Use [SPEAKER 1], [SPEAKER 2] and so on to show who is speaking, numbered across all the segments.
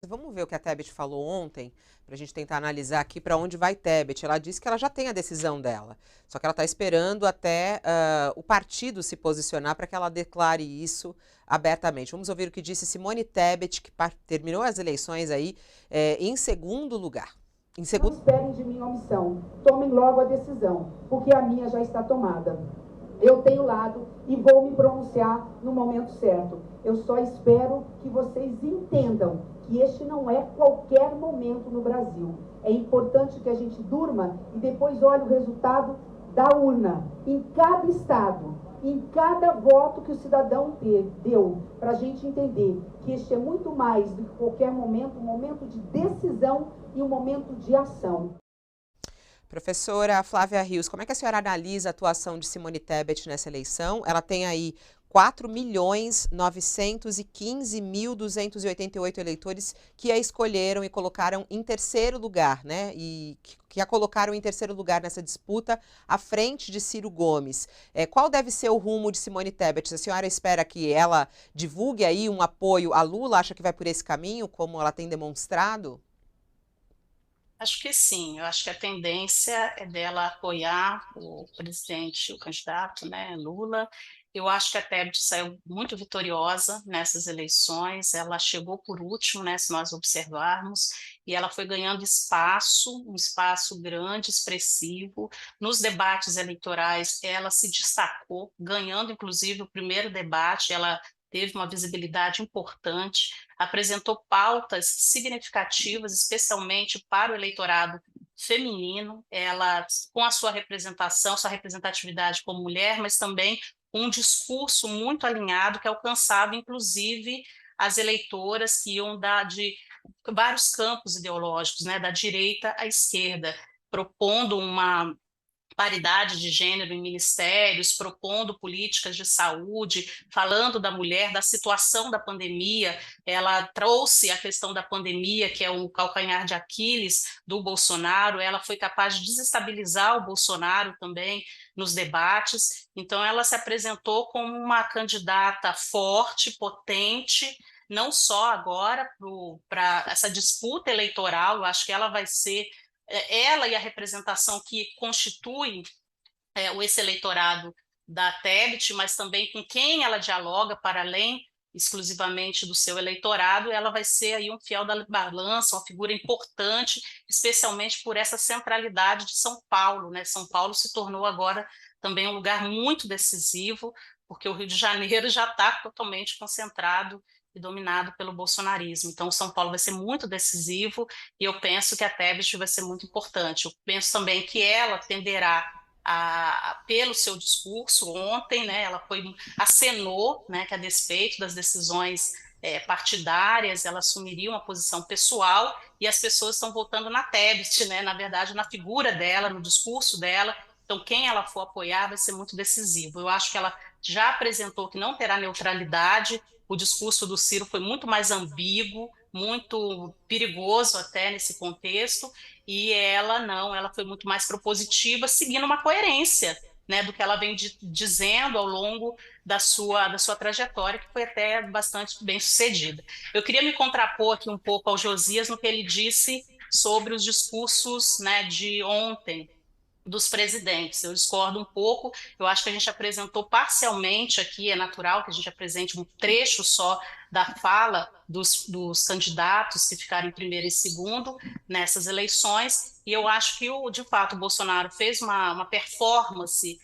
[SPEAKER 1] Vamos ver o que a Tebet falou ontem, para a gente tentar analisar aqui para onde vai Tebet. Ela disse que ela já tem a decisão dela, só que ela está esperando até o partido se posicionar para que ela declare isso abertamente. Vamos ouvir o que disse Simone Tebet, que terminou as eleições aí em segundo lugar.
[SPEAKER 2] Não esperem de mim omissão, tomem logo a decisão, porque a minha já está tomada. Eu tenho lado e vou me pronunciar no momento certo. Eu só espero que vocês entendam que este não é qualquer momento no Brasil. É importante que a gente durma e depois olhe o resultado da urna, em cada estado, em cada voto que o cidadão deu, para a gente entender que este é muito mais do que qualquer momento, um momento de decisão e um momento de ação.
[SPEAKER 1] Professora Flávia Rios, como é que a senhora analisa a atuação de Simone Tebet nessa eleição? Ela tem aí 4.915.288 eleitores que a escolheram e colocaram em terceiro lugar, né? E que a colocaram em terceiro lugar nessa disputa, à frente de Ciro Gomes. Qual deve ser o rumo de Simone Tebet? A senhora espera que ela divulgue aí um apoio a Lula? Acha que vai por esse caminho, como ela tem demonstrado?
[SPEAKER 3] Acho que sim, eu acho que a tendência é dela apoiar o presidente, o candidato, né, Lula. Eu acho que a Tebet saiu muito vitoriosa nessas eleições, ela chegou por último, né, se nós observarmos, e ela foi ganhando espaço, um espaço grande, expressivo. Nos debates eleitorais, ela se destacou, ganhando inclusive o primeiro debate, ela teve uma visibilidade importante, apresentou pautas significativas, especialmente para o eleitorado feminino, ela com a sua representação, sua representatividade como mulher, mas também um discurso muito alinhado que alcançava, inclusive, as eleitoras que iam de vários campos ideológicos, né, da direita à esquerda, propondo uma paridade de gênero em ministérios, propondo políticas de saúde, falando da mulher, da situação da pandemia. Ela trouxe a questão da pandemia, que é o calcanhar de Aquiles do Bolsonaro. Ela foi capaz de desestabilizar o Bolsonaro também nos debates. Então, ela se apresentou como uma candidata forte, potente, não só agora para essa disputa eleitoral. Eu acho que ela vai ser ela e a representação que constitui esse eleitorado da Tebet, mas também com quem ela dialoga para além exclusivamente do seu eleitorado, ela vai ser aí um fiel da balança, uma figura importante, especialmente por essa centralidade de São Paulo, né? São Paulo se tornou agora também um lugar muito decisivo, porque o Rio de Janeiro já está totalmente concentrado e dominado pelo bolsonarismo. Então, São Paulo vai ser muito decisivo e eu penso que a Tebet vai ser muito importante. Eu penso também que ela tenderá pelo seu discurso ontem, né, ela acenou, né, que a despeito das decisões partidárias, ela assumiria uma posição pessoal e as pessoas estão votando na Tebet, né, na verdade, na figura dela, no discurso dela. Então, quem ela for apoiar vai ser muito decisivo. Eu acho que ela já apresentou que não terá neutralidade. O discurso do Ciro foi muito mais ambíguo, muito perigoso até nesse contexto, e ela não, ela foi muito mais propositiva, seguindo uma coerência, né, do que ela vem dizendo ao longo da sua trajetória, que foi até bastante bem sucedida. Eu queria me contrapor aqui um pouco ao Josias no que ele disse sobre os discursos, né, de ontem, dos presidentes. Eu discordo um pouco, eu acho que a gente apresentou parcialmente aqui, é natural que a gente apresente um trecho só da fala dos candidatos que ficaram em primeiro e segundo nessas eleições, e eu acho que, de fato, o Bolsonaro fez uma performance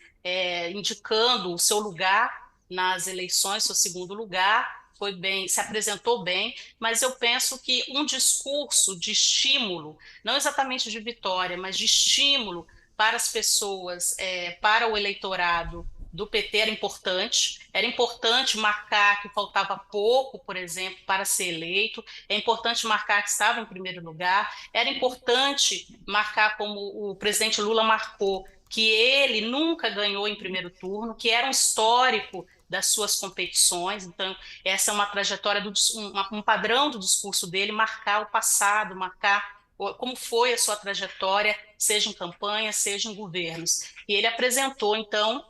[SPEAKER 3] indicando o seu lugar nas eleições, seu segundo lugar, foi bem, se apresentou bem, mas eu penso que um discurso de estímulo, não exatamente de vitória, mas de estímulo para as pessoas, para o eleitorado do PT era importante marcar que faltava pouco, por exemplo, para ser eleito, é importante marcar que estava em primeiro lugar, era importante marcar como o presidente Lula marcou, que ele nunca ganhou em primeiro turno, que era um histórico das suas competições, então essa é uma trajetória, um padrão do discurso dele, marcar o passado, marcar como foi a sua trajetória, seja em campanha, seja em governos. E ele apresentou, então,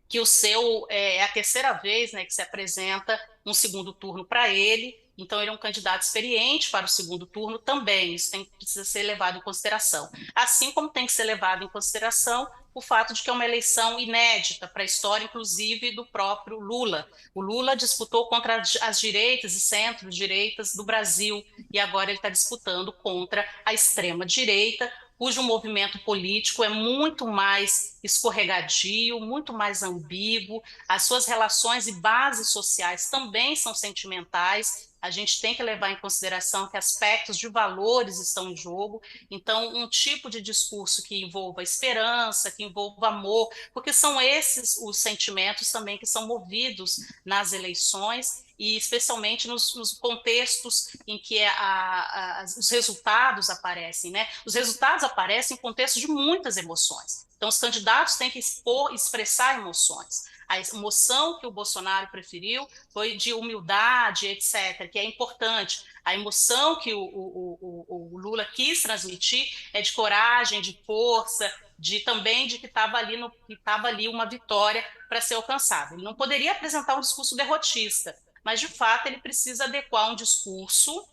[SPEAKER 3] que o seu é a terceira vez, né, que se apresenta um segundo turno para ele, então ele é um candidato experiente para o segundo turno também, isso precisa ser levado em consideração. Assim como tem que ser levado em consideração o fato de que é uma eleição inédita para a história, inclusive, do próprio Lula. O Lula disputou contra as direitas e centro-direitas do Brasil, e agora ele está disputando contra a extrema-direita, cujo movimento político é muito mais escorregadio, muito mais ambíguo, as suas relações e bases sociais também são sentimentais. A gente tem que levar em consideração que aspectos de valores estão em jogo, então um tipo de discurso que envolva esperança, que envolva amor, porque são esses os sentimentos também que são movidos nas eleições, e especialmente nos contextos em que os resultados aparecem, né? Os resultados aparecem em contextos de muitas emoções. Então, os candidatos têm que expressar emoções. A emoção que o Bolsonaro preferiu foi de humildade, etc., que é importante. A emoção que o Lula quis transmitir é de coragem, de força, também de que estava ali uma vitória para ser alcançada. Ele não poderia apresentar um discurso derrotista, mas de fato ele precisa adequar um discurso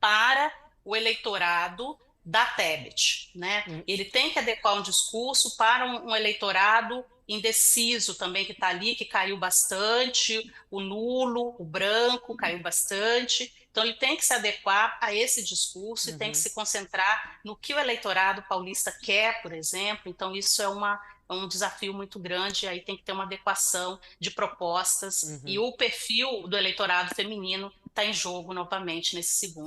[SPEAKER 3] para o eleitorado da Tebet, né? Ele tem que adequar um discurso para um eleitorado indeciso também que está ali, que caiu bastante, o nulo, o branco caiu bastante. Então ele tem que se adequar a esse discurso e tem que se concentrar no que o eleitorado paulista quer, por exemplo. Então isso é um desafio muito grande, aí tem que ter uma adequação de propostas, e o perfil do eleitorado feminino está em jogo novamente nesse segundo.